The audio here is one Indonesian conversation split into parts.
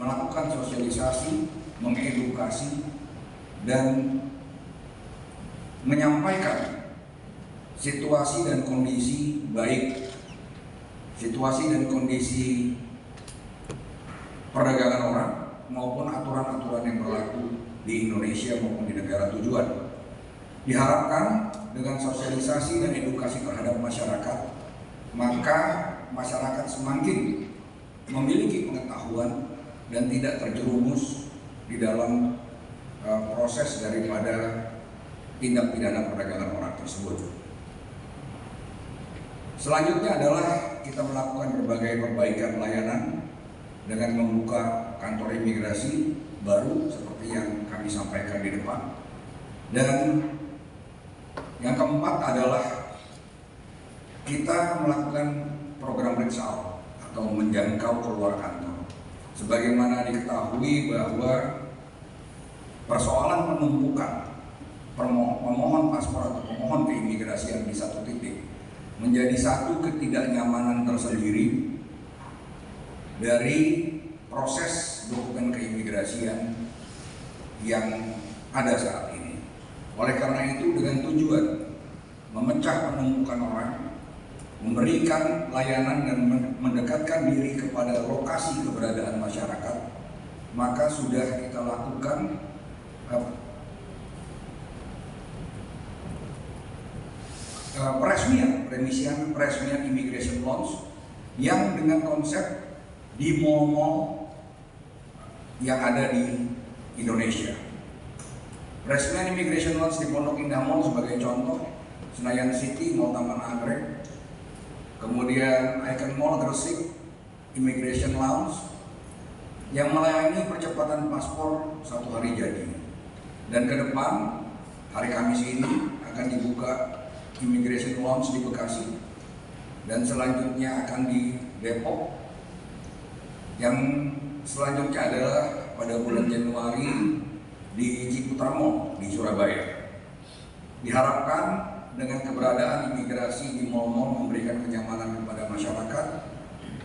melakukan sosialisasi, mengedukasi, dan menyampaikan situasi dan kondisi baik, situasi dan kondisi perdagangan orang maupun aturan-aturan yang berlaku di Indonesia maupun di negara tujuan. Diharapkan dengan sosialisasi dan edukasi terhadap masyarakat, maka masyarakat semakin memiliki pengetahuan dan tidak terjerumus di dalam proses daripada tindak pidana perdagangan orang tersebut. Selanjutnya adalah kita melakukan berbagai perbaikan pelayanan dengan membuka kantor imigrasi baru seperti yang kami sampaikan di depan. Dan yang keempat adalah kita melakukan program reach out atau menjangkau keluar kantor. Sebagaimana diketahui bahwa persoalan penumpukan pemohon paspor atau pemohon keimigrasian di satu titik menjadi satu ketidaknyamanan tersendiri dari proses dokumen keimigrasian yang ada saat ini. Oleh karena itu, dengan tujuan memecah penumpukan orang, memberikan layanan dan mendekatkan diri kepada lokasi keberadaan masyarakat, maka sudah kita lakukan peresmian immigration launch yang dengan konsep di mall-mall yang ada di Indonesia. Peresmian immigration launch di Pondok Indah Mall sebagai contoh, Senayan City, Mall Taman Anggrek, kemudian Icon Mall Gresik, Immigration Lounge yang melayani percepatan paspor 1 hari jadi. Dan ke depan hari Kamis ini akan dibuka Immigration Lounge di Bekasi, dan selanjutnya akan di Depok, yang selanjutnya adalah pada bulan Januari di Ciputra Mall di Surabaya. Diharapkan dengan keberadaan imigrasi di mall-mall memberikan kenyamanan kepada masyarakat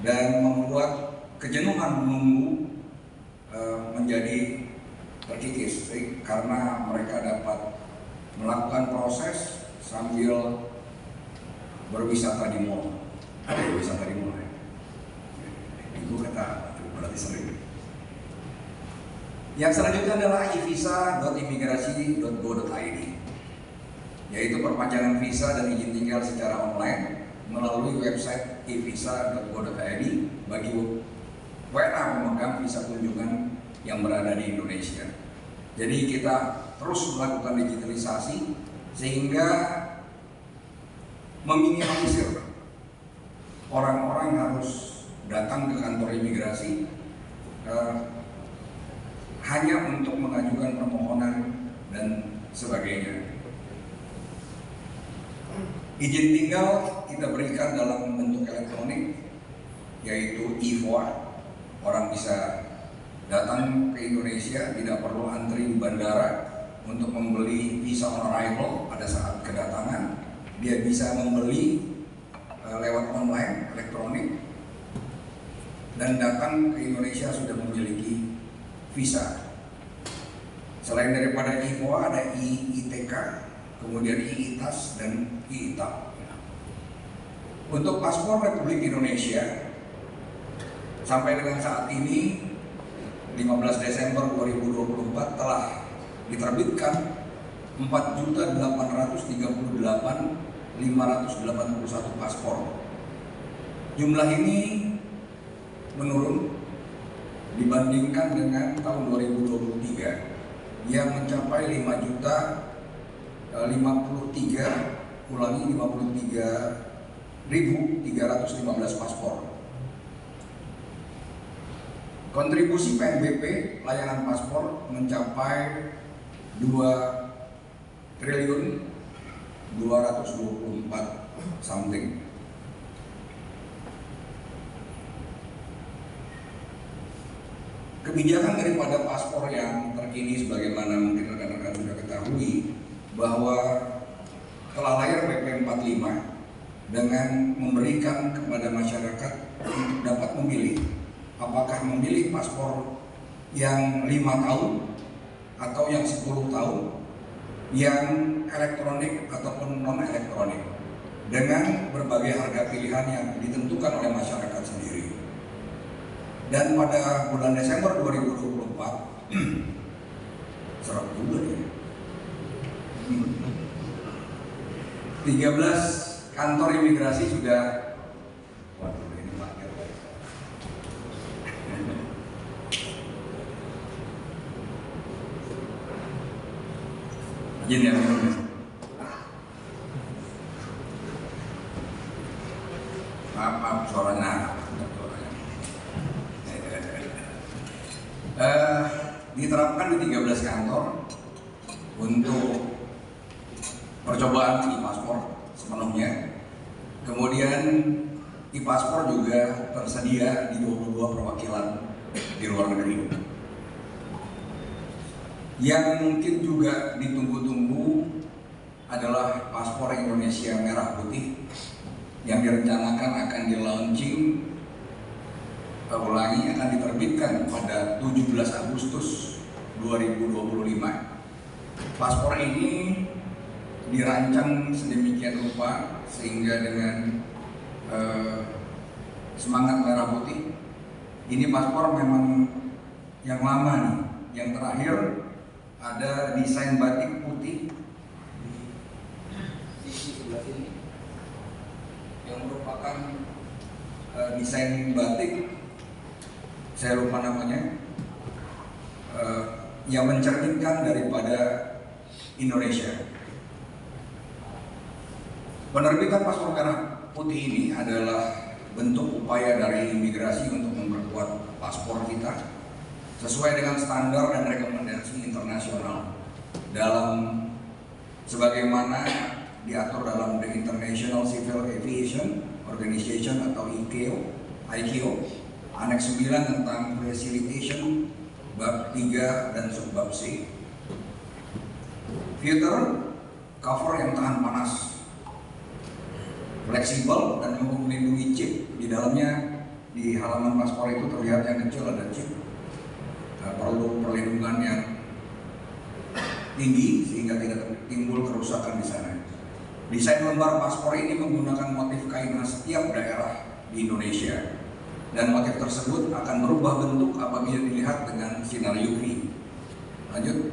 dan membuat kejenuhan menunggu menjadi terkikis, karena mereka dapat melakukan proses sambil berwisata di mall. Ada wisata di mall ya? Itu kata berarti sering. Yang selanjutnya adalah e-visa.imigrasi.go.id, yaitu perpanjangan visa dan izin tinggal secara online melalui website e-visa.go.id bagi WNA pemegang visa kunjungan yang berada di Indonesia. Jadi kita terus melakukan digitalisasi sehingga meminimalisir orang-orang harus datang ke kantor imigrasi hanya untuk mengajukan permohonan dan sebagainya. Izin tinggal kita berikan dalam bentuk elektronik, yaitu e-VOA. Orang bisa datang ke Indonesia, tidak perlu antri di bandara untuk membeli visa on arrival pada saat kedatangan. Dia bisa membeli lewat online, elektronik, dan datang ke Indonesia sudah memiliki visa. Selain daripada e-VOA ada e-ITK, kemudian e-ITAS dan e-ITAP. Untuk paspor Republik Indonesia sampai dengan saat ini 15 Desember 2024 telah diterbitkan 4.838.581 paspor. Jumlah ini menurun dibandingkan dengan tahun 2023 yang mencapai 53.315 paspor. Kontribusi PNBP layanan paspor mencapai 2.224 something. Kebijakan daripada paspor yang terkini sebagaimana mungkin rekan-rekan sudah ketahui bahwa telah lahir PP 45 dengan memberikan kepada masyarakat untuk dapat memilih apakah memilih paspor yang 5 tahun atau yang 10 tahun, yang elektronik ataupun non elektronik, dengan berbagai harga pilihan yang ditentukan oleh masyarakat sendiri. Dan pada bulan Desember 2024 serap juga ya, 13 kantor imigrasi sudah, waduh ini paket, izin ya, maaf suaranya. Diterapkan di 13 kantor untuk percobaan e-paspor sepenuhnya. Kemudian e-paspor juga tersedia di 22 perwakilan di luar negeri. Yang mungkin juga ditunggu-tunggu adalah paspor Indonesia merah putih yang direncanakan akan di-launching akan diterbitkan pada 17 Agustus 2025. Paspor ini dirancang sedemikian rupa sehingga dengan semangat merah putih, ini paspor memang yang lama nih. Yang terakhir ada desain batik putih di sisi sebelah sini yang merupakan desain batik, saya lupa namanya, yang mencerminkan daripada Indonesia. Penerbitan paspor merah putih ini adalah bentuk upaya dari imigrasi untuk memperkuat paspor kita sesuai dengan standar dan rekomendasi internasional dalam sebagaimana diatur dalam The International Civil Aviation Organization atau ICAO Aneks 9 tentang Facilitation Bab 3 dan Subbab C. Filter cover yang tahan panas, fleksibel dan mampu melindungi chip di dalamnya. Di halaman paspor itu terlihat yang kecil ada chip, perlu perlindungan yang tinggi sehingga tidak timbul kerusakan di sana. Desain lembar paspor ini menggunakan motif kain khas setiap daerah di Indonesia, dan motif tersebut akan berubah bentuk apabila dilihat dengan sinar UV. Lanjut.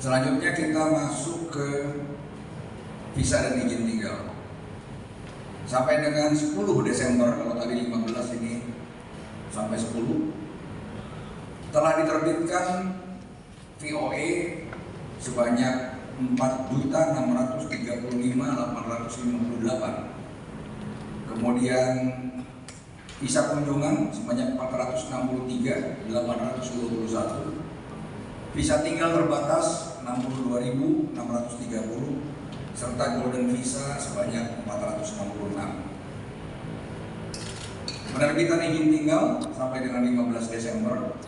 Selanjutnya kita masuk ke visa dan izin tinggal. Sampai dengan 10 Desember, kalau tadi 15 ini sampai 10, telah diterbitkan VOE sebanyak 4.635.858. Kemudian visa kunjungan sebanyak 463.821. Visa tinggal terbatas 62.630, serta golden visa sebanyak 466. Penerbitan izin tinggal sampai dengan 15 Desember.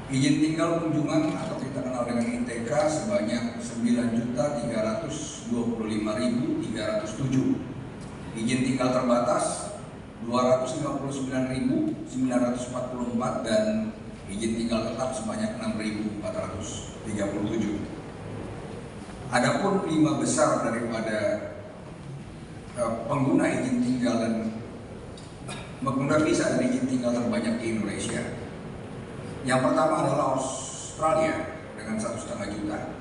Izin tinggal kunjungan atau kita kenal dengan ITK sebanyak 9.325.307. Izin tinggal terbatas 259.944 dan izin tinggal tetap sebanyak 6.437. Adapun 5 besar daripada pengguna izin tinggal dan pengguna visa dan izin tinggal terbanyak di Indonesia. Yang pertama adalah Australia dengan 1,5 juta,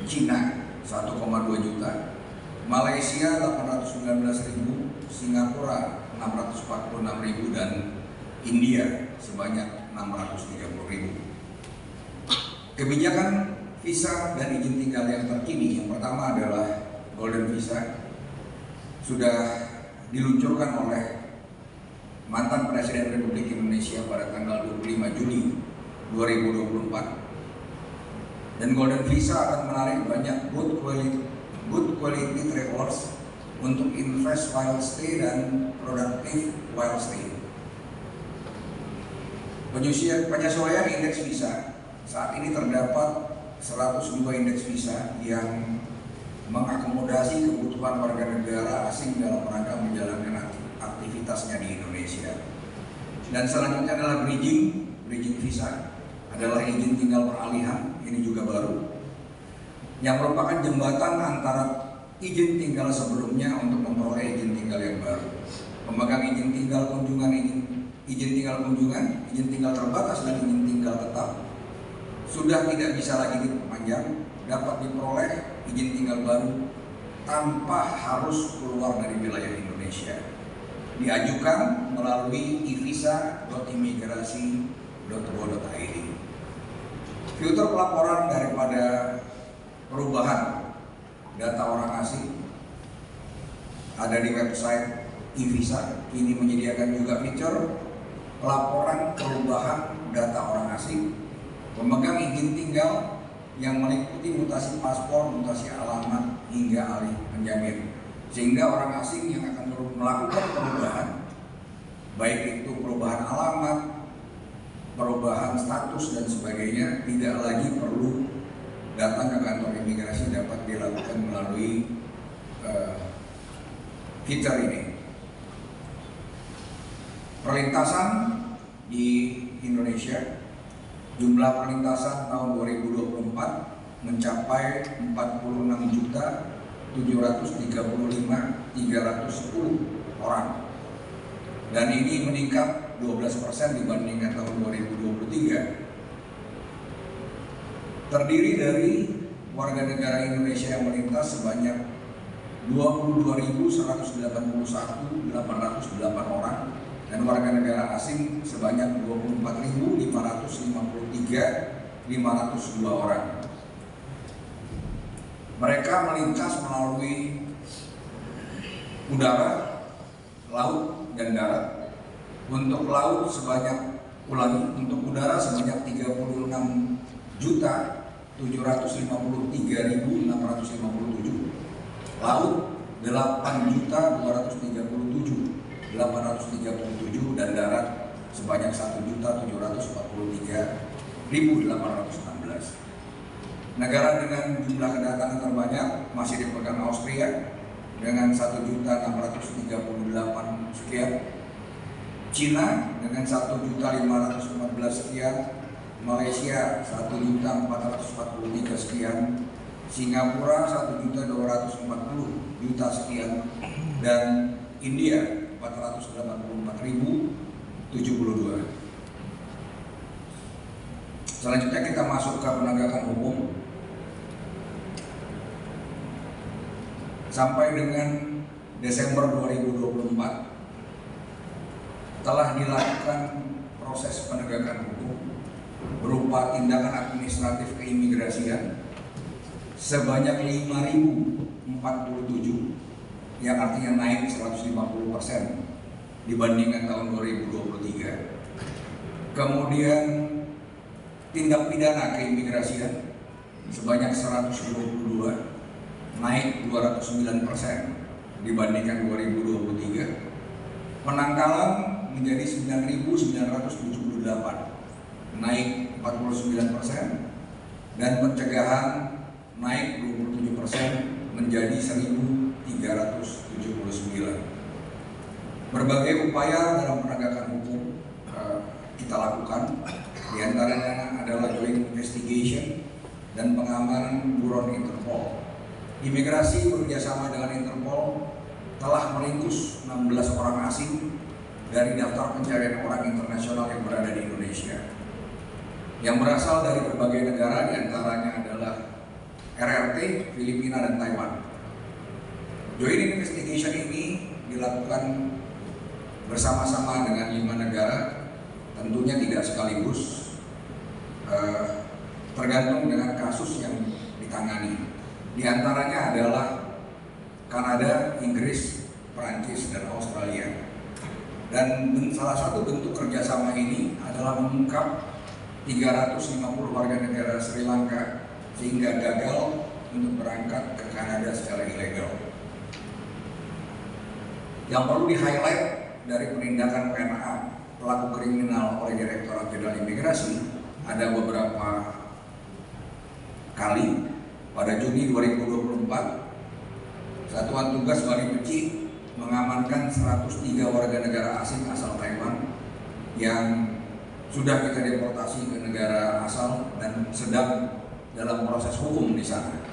Cina 1,2 juta, Malaysia 819.000, Singapura 646.000 dan India sebanyak 630.000. Kebijakan visa dan izin tinggal yang terkini yang pertama adalah Golden Visa, sudah diluncurkan oleh mantan Presiden Republik Indonesia pada tanggal 25 Juli 2024. Dan Golden Visa akan menarik banyak good quality travelers untuk invest while stay dan productive while stay. Penyesuaian indeks visa, saat ini terdapat 102 indeks visa yang mengakomodasi kebutuhan warga negara asing dalam rangka menjalankan aktivitasnya di Indonesia. Dan selanjutnya adalah bridging visa, adalah izin tinggal peralihan, ini juga baru, yang merupakan jembatan antara izin tinggal sebelumnya untuk memperoleh izin tinggal yang baru. Pemegang izin tinggal kunjungan, izin tinggal kunjungan, izin tinggal terbatas dan izin tinggal tetap sudah tidak bisa lagi diperpanjang, dapat diperoleh izin tinggal baru tanpa harus keluar dari wilayah Indonesia. Diajukan melalui e-visa.imigrasi.go.id. Filter pelaporan daripada perubahan data orang asing ada di website e-visa. Ini menyediakan juga fitur pelaporan perubahan data orang asing, pemegang izin tinggal yang meliputi mutasi paspor, mutasi alamat, hingga alih penjamin. Sehingga orang asing yang akan melakukan perubahan, baik itu perubahan alamat, perubahan status dan sebagainya, tidak lagi perlu datang ke kantor imigrasi, dapat dilakukan melalui fitur ini. Perlintasan di Indonesia, jumlah perlintasan tahun 2024 mencapai 46.735.310 orang, dan ini meningkat 12% dibandingkan tahun 2023. Terdiri dari warga negara Indonesia yang melintas sebanyak 22.181.808 orang, dan warga negara asing sebanyak 24.553.502 orang. Mereka melintas melalui udara, laut, dan darat. Untuk laut untuk udara sebanyak 36.753.657, laut 8.237.837, dan darat sebanyak 1.743.816. Negara dengan jumlah kedatangan terbanyak masih dipegang Austria dengan 1.638 sekian, Cina dengan 1.514 sekian, Malaysia 1.443 sekian, Singapura 1.240 sekian, dan India 484.072. Selanjutnya kita masuk ke penegakan hukum. Sampai dengan Desember 2024 telah dilakukan proses penegakan hukum berupa tindakan administratif keimigrasian sebanyak 5.047, yang artinya naik 150% dibandingkan tahun 2023. Kemudian tindak pidana keimigrasian sebanyak 122, naik 209% dibandingkan 2023. Penangkalan menjadi 9.978, naik 49%, dan pencegahan naik 27% menjadi 1.379. Berbagai upaya dalam penegakan hukum kita lakukan, diantaranya adalah joint investigation dan pengamanan buron Interpol. Imigrasi bekerjasama dengan Interpol telah meringkus 16 orang asing dari daftar pencarian orang internasional yang berada di Indonesia, yang berasal dari berbagai negara, diantaranya adalah RRT, Filipina, dan Taiwan. Joint investigation ini dilakukan bersama-sama dengan 5 negara, tentunya tidak sekaligus, tergantung dengan kasus yang ditangani. Di antaranya adalah Kanada, Inggris, Perancis, dan Australia. Dan salah satu bentuk kerjasama ini adalah mengungkap 350 warga negara Sri Lanka sehingga gagal untuk berangkat ke Kanada secara ilegal. Yang perlu di-highlight dari penindakan PNA pelaku kriminal oleh Direktorat Jenderal Imigrasi ada beberapa kali. Pada Juni 2024 Satuan Tugas Bali Beci mengamankan 103 warga negara asing asal Taiwan yang sudah kita deportasi ke negara asal dan sedang dalam proses hukum di sana.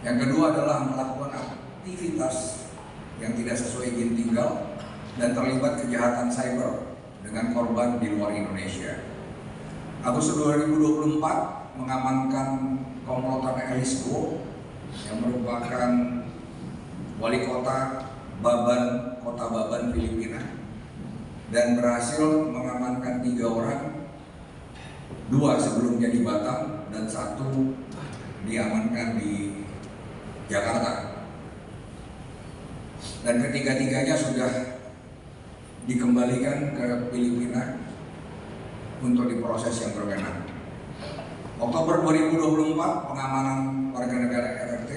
Yang kedua adalah melakukan aktivitas yang tidak sesuai izin tinggal dan terlibat kejahatan cyber dengan korban di luar Indonesia. Agustus 2024 mengamankan komplotan Alice Go yang merupakan wali kota Baban, Filipina, dan berhasil mengamankan 3 orang, 2 sebelumnya di Batam dan 1 diamankan di Jakarta. Dan ketiga-tiganya sudah dikembalikan ke Filipina untuk diproses yang berwenang. Oktober 2024 pengamanan warga negara RRT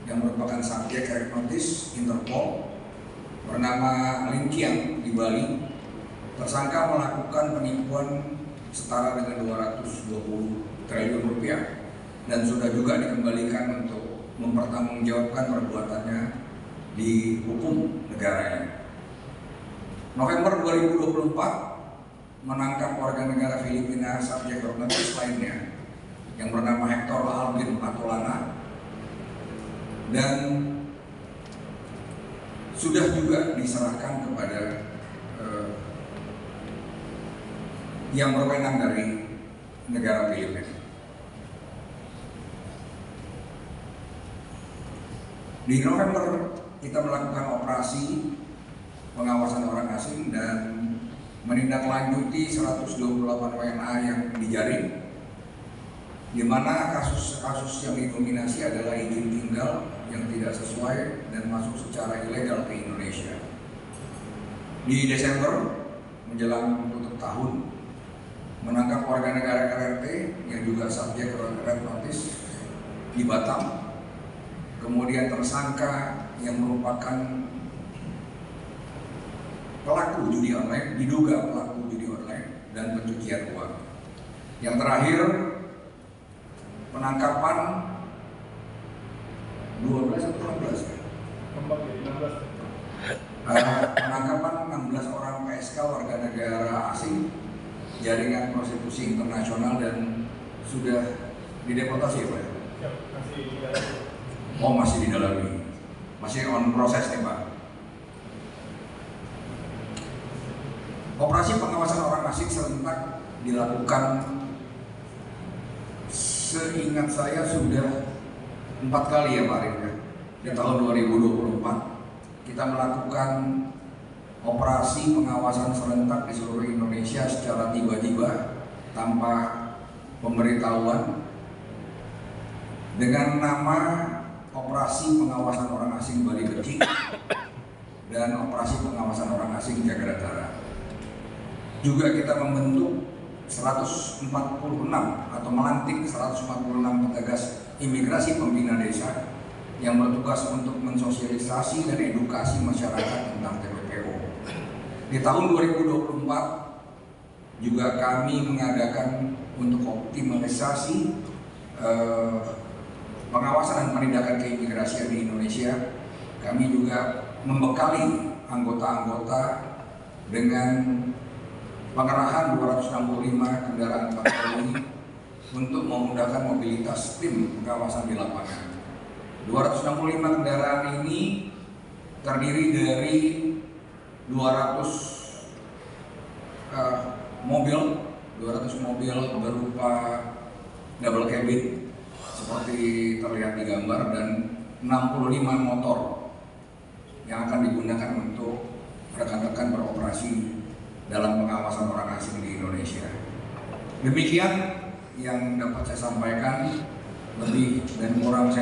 yang merupakan subjek notis Interpol bernama Lin Kiang di Bali, tersangka melakukan penipuan setara dengan 220 triliun rupiah dan sudah juga dikembalikan untuk mempertanggungjawabkan perbuatannya di hukum negaranya. November 2024 menangkap warga negara Filipina subjek notis lainnya yang bernama Hector Alvin Patolana dan sudah juga diserahkan kepada yang berwenang dari negara Filipina. Di November kita melakukan operasi pengawasan orang asing dan menindaklanjuti 128 WNA yang dijaring, di mana kasus-kasus yang didominasi adalah izin tinggal yang tidak sesuai dan masuk secara ilegal ke Indonesia. Di Desember menjelang tutup tahun, menangkap warga negara RRT yang juga subjek red notice di Batam, kemudian tersangka yang merupakan pelaku judi online, diduga pelaku judi online dan pencucian uang. Yang terakhir, penangkapan 12 atau 16 ya? Penangkapan 16 orang PSK warga negara asing jaringan prostitusi internasional dan sudah dideportasi ya Pak? Ya, masih didalami. Oh masih didalami, masih on proses nih Pak. Operasi pengawasan orang asing serentak dilakukan, seingat saya sudah 4 kali ya Pak Arif ya. Di tahun 2024 kita melakukan operasi pengawasan serentak di seluruh Indonesia secara tiba-tiba tanpa pemberitahuan dengan nama operasi pengawasan orang asing Bali Beci dan operasi pengawasan orang asing Jakarta Utara. Juga kita membentuk 146 atau melantik 146 petugas imigrasi pembina desa yang bertugas untuk mensosialisasi dan edukasi masyarakat tentang TPPO. Di tahun 2024 juga kami mengadakan untuk optimalisasi pengawasan dan penindakan keimigrasian di Indonesia. Kami juga membekali anggota-anggota dengan pengerahan 265 kendaraan patroli untuk memudahkan mobilitas tim pengawasan di lapangan. 265 kendaraan ini terdiri dari 200 mobil berupa double cabin seperti terlihat di gambar dan 65 motor yang akan digunakan untuk rekan-rekan beroperasi dalam pengawasan orang asing di Indonesia. Demikian yang dapat saya sampaikan, lebih dan kurang saya